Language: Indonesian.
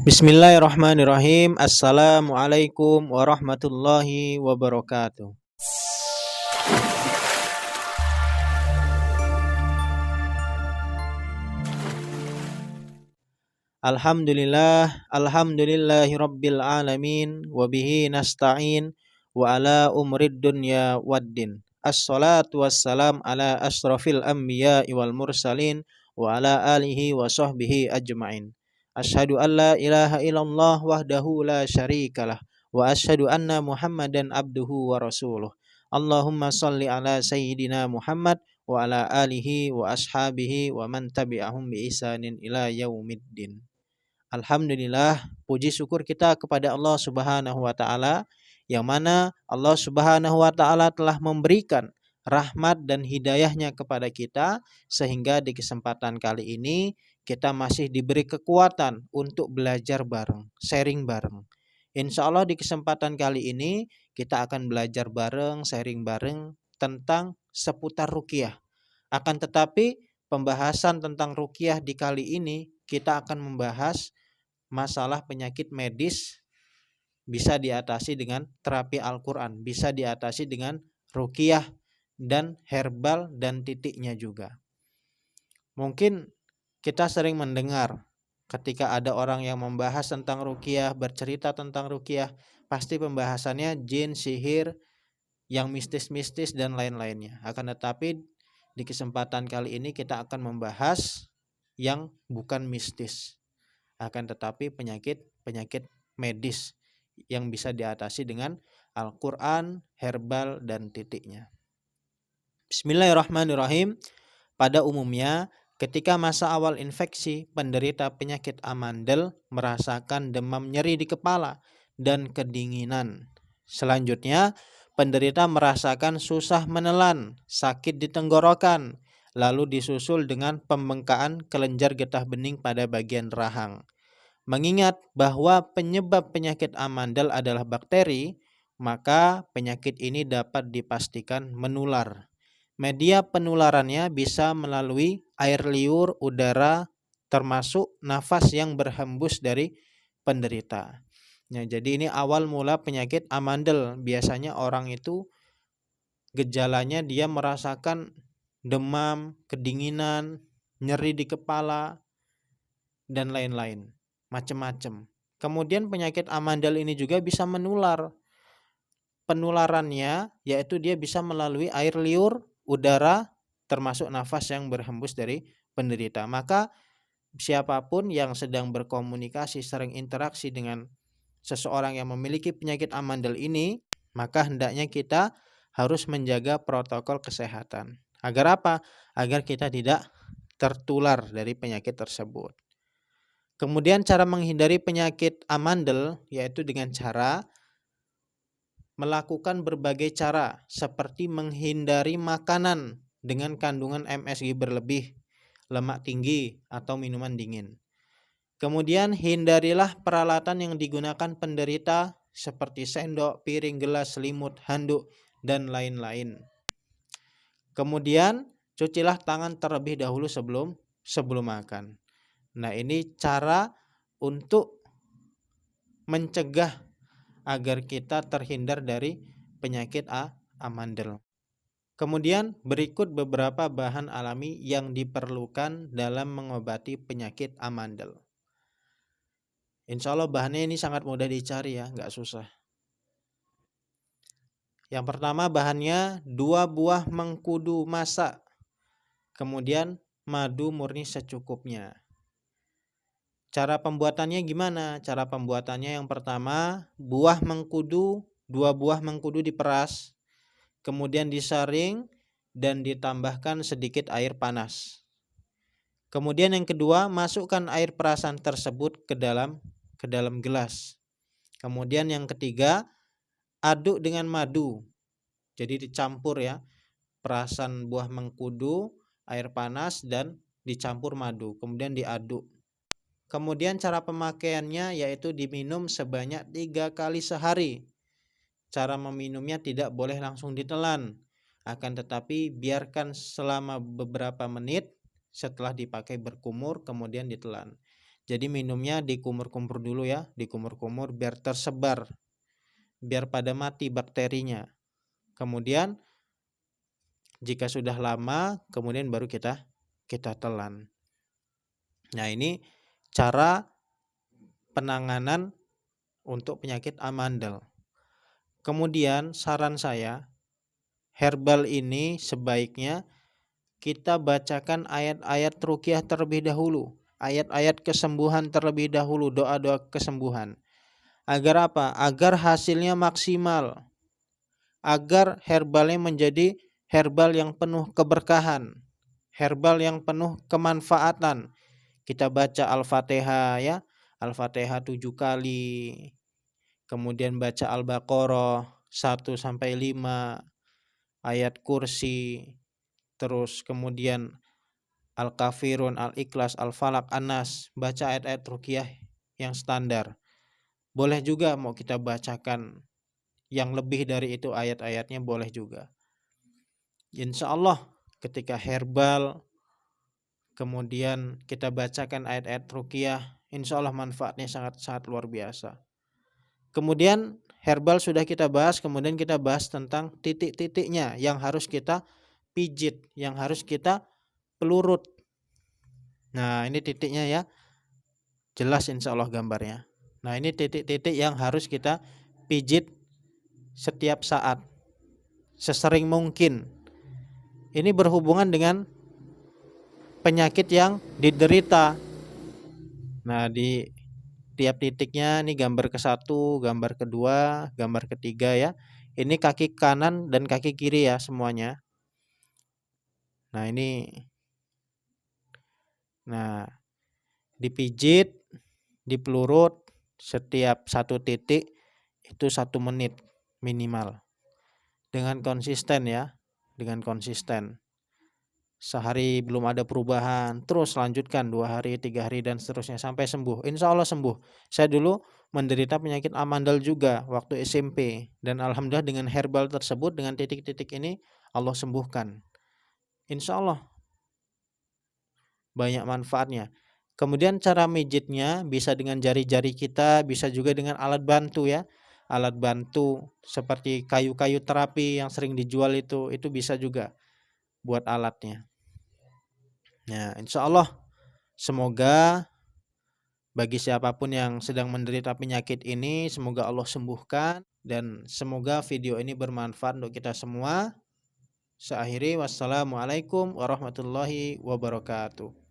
Bismillahirrahmanirrahim. Assalamualaikum warahmatullahi wabarakatuh. Alhamdulillahi rabbil alamin wa bihi nasta'in wa ala umrid dunya waddin. Assalatu wassalam ala asrafil anbiya'i wal mursalin wa ala alihi wa sahbihi ajma'in. Asyhadu an la ilaha illallah wahdahu la syarikalah wa asyhadu anna Muhammadan abduhu wa rasuluh. Allahumma salli ala sayyidina Muhammad wa ala alihi wa ashabihi wa man tabi'ahum bi ihsanin ila yaumiddin. Alhamdulillah, puji syukur kita kepada Allah Subhanahu wa taala yang mana Allah Subhanahu wa taala telah memberikan rahmat dan hidayahnya kepada kita sehingga di kesempatan kali ini kita masih diberi kekuatan untuk belajar bareng, sharing bareng. Insya Allah di kesempatan kali ini kita akan belajar bareng, sharing bareng tentang seputar ruqyah. Akan tetapi pembahasan tentang ruqyah di kali ini kita akan membahas masalah penyakit medis bisa diatasi dengan terapi Al-Quran, bisa diatasi dengan ruqyah dan herbal dan titiknya juga. Mungkin kita sering mendengar ketika ada orang yang membahas tentang ruqyah, bercerita tentang ruqyah, pasti pembahasannya jin, sihir, yang mistis-mistis dan lain-lainnya. Akan tetapi di kesempatan kali ini kita akan membahas yang bukan mistis, akan tetapi penyakit medis yang bisa diatasi dengan Al-Quran, herbal, dan titiknya. Bismillahirrahmanirrahim. Pada umumnya, ketika masa awal infeksi, penderita penyakit amandel merasakan demam nyeri di kepala dan kedinginan. Selanjutnya, penderita merasakan susah menelan, sakit di tenggorokan, lalu disusul dengan pembengkakan kelenjar getah bening pada bagian rahang. Mengingat bahwa penyebab penyakit amandel adalah bakteri, maka penyakit ini dapat dipastikan menular. Media penularannya bisa melalui air liur, udara, termasuk nafas yang berhembus dari penderita. Nah, jadi ini awal mula penyakit amandel. Biasanya orang itu gejalanya dia merasakan demam, kedinginan, nyeri di kepala, dan lain-lain, macam-macam. Kemudian penyakit amandel ini juga bisa menular. Penularannya yaitu dia bisa melalui air liur, udara, termasuk nafas yang berhembus dari penderita. Maka siapapun yang sedang berkomunikasi, sering interaksi dengan seseorang yang memiliki penyakit amandel ini, maka hendaknya kita harus menjaga protokol kesehatan. Agar apa? Agar kita tidak tertular dari penyakit tersebut. Kemudian cara menghindari penyakit amandel yaitu dengan cara melakukan berbagai cara seperti menghindari makanan dengan kandungan MSG berlebih, lemak tinggi, atau minuman dingin. Kemudian hindarilah peralatan yang digunakan penderita seperti sendok, piring, gelas, selimut, handuk, dan lain-lain. Kemudian cucilah tangan terlebih dahulu sebelum makan. Nah, ini cara untuk mencegah agar kita terhindar dari penyakit amandel. Kemudian berikut beberapa bahan alami yang diperlukan dalam mengobati penyakit amandel. Insya Allah bahannya ini sangat mudah dicari ya, nggak susah. Yang pertama bahannya 2 buah mengkudu masak, kemudian madu murni secukupnya. Cara pembuatannya gimana? Cara pembuatannya yang pertama, 2 buah mengkudu diperas, kemudian disaring dan ditambahkan sedikit air panas. Kemudian yang kedua, masukkan air perasan tersebut ke dalam gelas. Kemudian yang ketiga, aduk dengan madu. Jadi dicampur ya, perasan buah mengkudu, air panas, dan dicampur madu. Kemudian diaduk. Kemudian cara pemakaiannya yaitu diminum sebanyak 3 kali sehari. Cara meminumnya tidak boleh langsung ditelan, akan tetapi biarkan selama beberapa menit setelah dipakai berkumur kemudian ditelan. Jadi minumnya dikumur-kumur dulu ya, dikumur-kumur biar tersebar, biar pada mati bakterinya. Kemudian jika sudah lama, kemudian baru kita telan. Nah, ini cara penanganan untuk penyakit amandel. Kemudian saran saya, herbal ini sebaiknya kita bacakan ayat-ayat ruqyah terlebih dahulu, ayat-ayat kesembuhan terlebih dahulu, doa-doa kesembuhan. Agar apa? Agar hasilnya maksimal. Agar herbalnya menjadi herbal yang penuh keberkahan, herbal yang penuh kemanfaatan. Kita baca Al-Fatihah ya, Al-Fatihah 7 kali. Kemudian baca Al-Baqarah 1 sampai 5, ayat kursi, terus kemudian Al-Kafirun, Al-Ikhlas, Al-Falaq, An-Nas, baca ayat-ayat ruqyah yang standar. Boleh juga mau kita bacakan yang lebih dari itu ayat-ayatnya, boleh juga. Insya Allah ketika herbal kemudian kita bacakan ayat-ayat ruqyah, insya Allah manfaatnya sangat-sangat luar biasa. Kemudian herbal sudah kita bahas, kemudian kita bahas tentang titik-titiknya yang harus kita pijit, yang harus kita pelurut. Nah, ini titiknya ya, jelas insya Allah gambarnya. Nah, ini titik-titik yang harus kita pijit setiap saat, sesering mungkin. Ini berhubungan dengan penyakit yang diderita. Nah, di tiap titiknya ini gambar ke-1, gambar kedua, gambar ketiga ya. Ini kaki kanan dan kaki kiri ya semuanya. Nah, ini dipijit, dipelurut setiap satu titik itu 1 menit minimal. Dengan konsisten ya, dengan konsisten. Sehari belum ada perubahan, terus lanjutkan 2 hari, 3 hari dan seterusnya sampai sembuh. Insya Allah sembuh. Saya dulu menderita penyakit amandel juga waktu SMP dan alhamdulillah dengan herbal tersebut, dengan titik-titik ini Allah sembuhkan. Insya Allah banyak manfaatnya. Kemudian cara mijitnya bisa dengan jari-jari kita, bisa juga dengan alat bantu ya. Alat bantu seperti kayu-kayu terapi yang sering dijual itu bisa juga buat alatnya. Nah, insya Allah semoga bagi siapapun yang sedang menderita penyakit ini, semoga Allah sembuhkan dan semoga video ini bermanfaat untuk kita semua. Saya akhiri, wassalamualaikum warahmatullahi wabarakatuh.